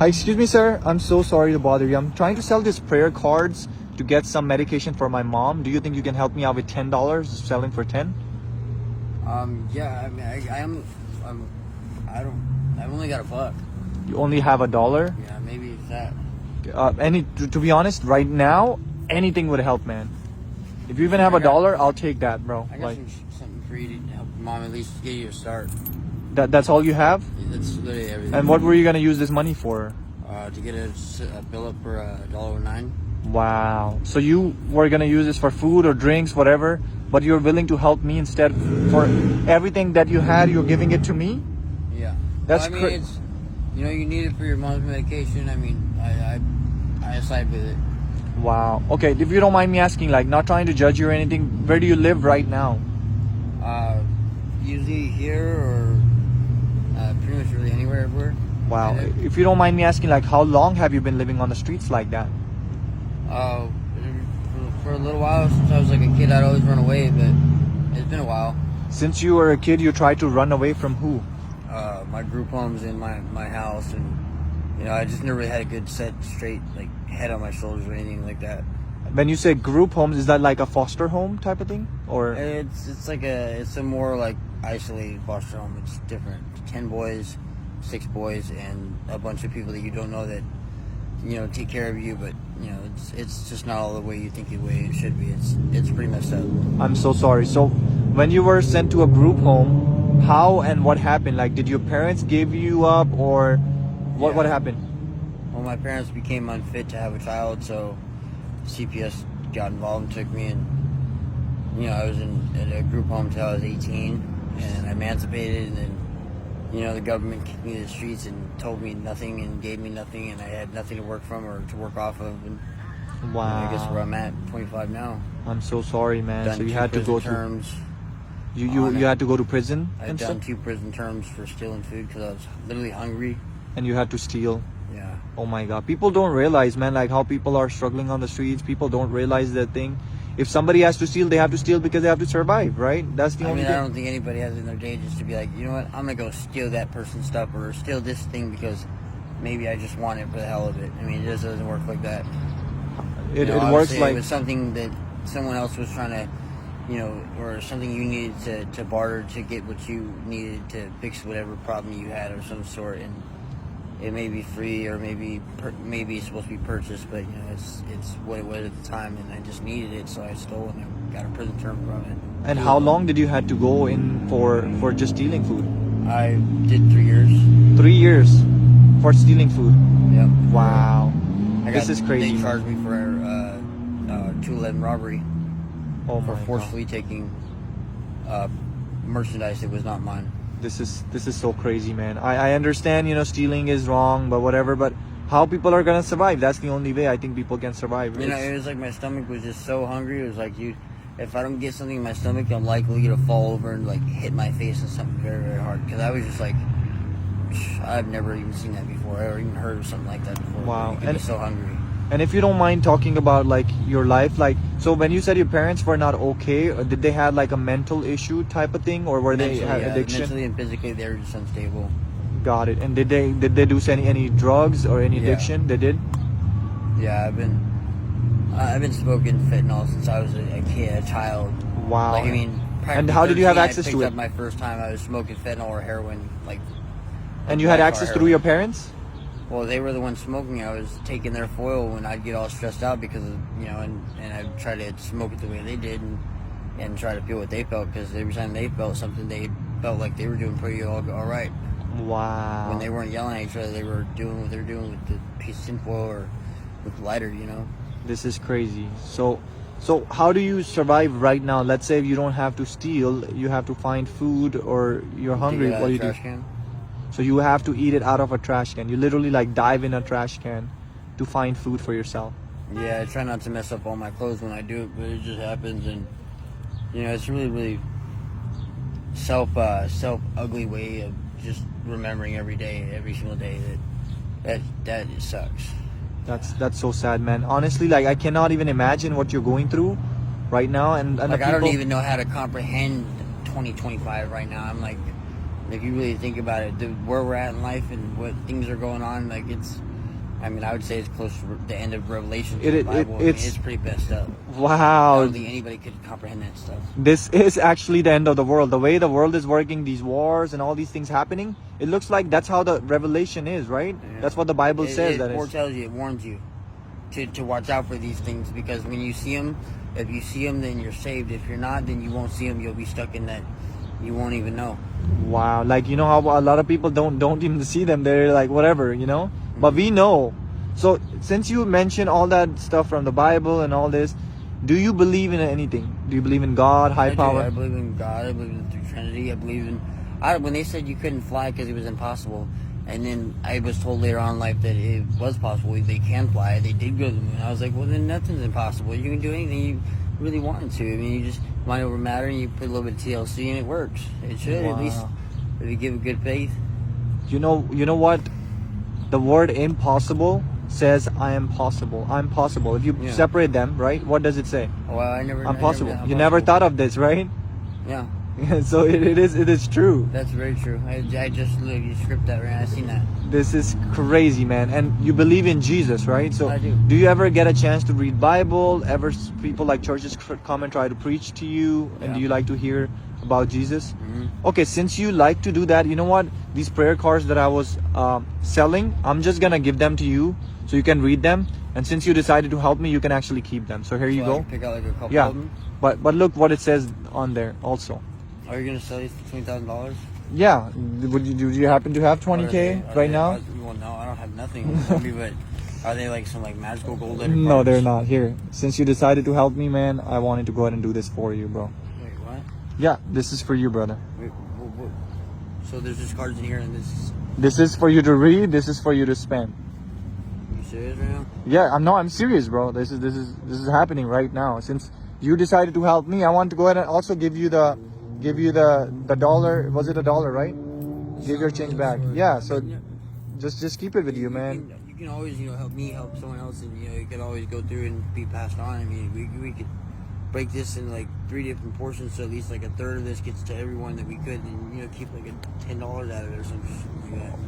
Hi, excuse me, sir. I'm so sorry to bother you. I'm trying to sell these prayer cards to get some medication for my mom. Do you think you can help me out with $10? Selling for 10? Yeah. I mean, I've only got a buck. You only have $1? Yeah, maybe it's that. To be honest, right now, anything would help, man. If you even have $1, I'll take that, bro. I got something for you to help mom at least get you a start. That's all you have? That's literally everything. And what were you gonna use this money for? To get a bill up for $1.09. Wow. So you were gonna use this for food or drinks, whatever, but you're willing to help me instead for everything that you had, you're giving it to me? Yeah. That's well, I mean, it's, you know, you need it for your mom's medication. I mean, I side with it. Wow. Okay, if you don't mind me asking, like, not trying to judge you or anything, where do you live right now? Usually here or pretty much really anywhere, everywhere. Wow. If you don't mind me asking, like, how long have you been living on the streets like that? For a little while, since I was like a kid, I'd always run away, but it's been a while. Since you were a kid, you tried to run away from who? My group homes in my house, and you know, I just never really had a good set straight like head on my shoulders or anything like that. When you say group homes, is that like a foster home type of thing, or it's a more like isolated foster home. It's different. 10 boys, 6 boys, and a bunch of people that you don't know that, you know, take care of you, but you know, it's just not all the way you think the way it should be. It's pretty messed up. I'm so sorry. So when you were sent to a group home, how and what happened? Like, did your parents give you up, or what happened? Well, my parents became unfit to have a child, so CPS got involved and took me, and you know, I was in a group home until I was 18, and I emancipated, and then, you know, the government kicked me to the streets and told me nothing and gave me nothing, and I had nothing to work from or to work off of. And, wow. I guess where I'm at, 25 now. I'm so sorry, man. Done so you had to go terms. You had to go to prison. I've done 2 prison terms for stealing food because I was literally hungry. And you had to steal. Yeah. Oh my God. People don't realize, man, like how people are struggling on the streets. People don't realize that thing. If somebody has to steal, they have to steal because they have to survive, right? That's the only thing. I don't think anybody has it in their day just to be like, you know what, I'm going to go steal that person's stuff or steal this thing because maybe I just want it for the hell of it. I mean, it just doesn't work like that. It works like... It was something that someone else was trying to, you know, or something you needed to barter to get what you needed to fix whatever problem you had of some sort, and it may be free or maybe it's supposed to be purchased, but you know, it's what it was at the time, and I just needed it, so I stole and I got a prison term from it. And how long did you have to go in for just stealing food? I did 3 years. 3 years for stealing food? Yep. Wow. This is crazy. They charged me for 211 robbery. Oh for my forcefully God. taking merchandise that was not mine. This is so crazy, man. I understand, you know, stealing is wrong, but whatever, but how people are gonna survive? That's the only way I think people can survive. You know, it was like my stomach was just so hungry. It was like, if I don't get something in my stomach, I'm likely to fall over and like hit my face on something very, very hard. Because I was just like, I've never even seen that before, or even heard of something like that before. Wow. You could be so hungry. And if you don't mind talking about like your life, like, so when you said your parents were not okay, did they have like a mental issue type of thing, or were they had addiction? Mentally and physically, they were just unstable. Got it. And did they do any drugs or any addiction? They did. Yeah, I've been smoking fentanyl since I was a kid, a child. Wow. Like, I mean, and how did you have access to it? Up my first time I was smoking fentanyl or heroin, like. And you had access through your parents? Well, they were the ones smoking. I was taking their foil when I'd get all stressed out because of, you know, and I'd try to smoke it the way they did and try to feel what they felt, because every time they felt something, they felt like they were doing pretty all right. Wow. When they weren't yelling at each other, they were doing what they were doing with the piece of tinfoil or with the lighter, you know. This is crazy. So how do you survive right now? Let's say if you don't have to steal, you have to find food, or you're hungry. What do you do? Can. So you have to eat it out of a trash can. You literally like dive in a trash can to find food for yourself. Yeah, I try not to mess up all my clothes when I do it, but it just happens, and you know, it's really, really self ugly way of just remembering every day, every single day that it sucks. That's so sad, man. Honestly, like I cannot even imagine what you're going through right now, and like I don't even know how to comprehend 2025 right now. I'm like, if you really think about it, where we're at in life and what things are going on, like it's I mean, I would say it's close to the end of Revelation to It- the it- Bible. it's- It's pretty messed up. I Wow. don't think anybody could comprehend that stuff. This is actually the end of the world. The way the world is working, these wars and all these things happening, it looks like that's how the revelation is, right? Yeah. That's what the Bible says. It That is. foretells you, it warns you to watch out for these things, because when you see them, if you see them, then you're saved. If you're not, then you won't see them. You'll be stuck in that. You won't even know. Wow, like you know how a lot of people don't even see them. They're like whatever, you know. But we know. So since you mentioned all that stuff from the Bible and all this, do you believe in anything? Do you believe in God, high I do. power? I believe in God. I believe in the Trinity. I believe in. When they said you couldn't fly because it was impossible, and then I was told later on in life that it was possible. They can fly. They did go to the moon. I was like, well, then nothing's impossible. You can do anything you really wanted to. I mean, you just mind over matter, and you put a little bit of TLC, and it works. It should at least, if you give it good faith. You know what? The word impossible says I am possible. I'm possible. If you Yeah. separate them, right? What does it say? Well, I never. I'm I possible. Never, You never thought of this, right? Yeah, So it is true. that's very true. I just look. You script that right. I seen that. This is crazy, man. And you believe in Jesus, right? So I do. do you ever get a chance to read Bible? People like churches come and try to preach to you? And Yeah. do you like to hear about Jesus? Mm-hmm. Okay, since you like to do that, you know what? These prayer cards that I was selling, I'm just gonna give them to you so you can read them. And since you decided to help me, you can actually keep them. So here you So I go. can pick out like a couple Yeah. of them. But look what it says on there also. Are you gonna sell these for $20,000? Yeah. Do you happen to have 20K right now? Well, no, I don't have nothing on me, but are they like some like magical gold letter No, cards? they're not. Here, since you decided to help me, man, I wanted to go ahead and do this for you, bro. Wait, what? Yeah, this is for you, brother. Wait, what? So there's just cards in here, and This is for you to read. This is for you to spend. you serious right now? Yeah, I'm serious, bro. This is happening right now. Since you decided to help me, I want to go ahead and also give you the dollar. Was it $1, right? Give your change back. Yeah. So just keep it with you, man. You can always help me help someone else, and you can always go through and be passed on. I mean, we could break this in like 3 different portions, so at least like a third of this gets to everyone that we could, and keep like $10 out of it or something like that.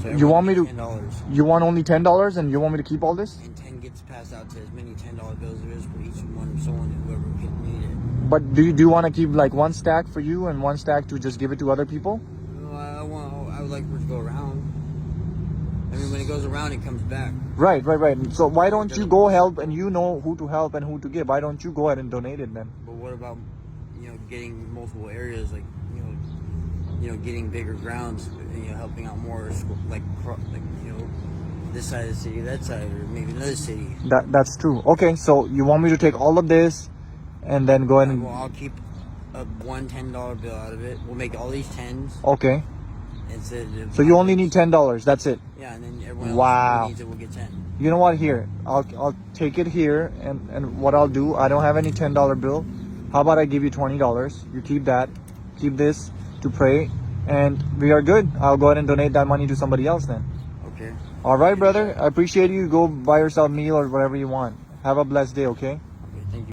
So You want me to? $10, You want only $10, and you want me to keep all this? and 10 gets passed out to as many $10 bills there is for each one, someone whoever could need it. But do you want to keep like one stack for you and one stack to just give it to other people? Well, I would like for it to go around. I mean, when it goes around, it comes back. Right. So why don't you go help, and you know who to help and who to give? Why don't you go ahead and donate it then? But what about getting multiple areas, like getting bigger grounds, helping out more, like this side of the city, that side, or maybe another city. That's true. Okay, so you want me to take all of this and then go ahead and... Well, I'll keep one $10 bill out of it. We'll make all these 10s. Okay. Instead of So you only need $10. That's it. Yeah, and then everyone else Wow. who needs it will get 10. You know what? Here, I'll take it here, and what I'll do, I don't have any $10 bill. How about I give you $20? You keep that. Keep this to pray, and we are good. I'll go ahead and donate that money to somebody else then. Okay. All right, brother. I appreciate you. Go buy yourself a meal or whatever you want. Have a blessed day, okay?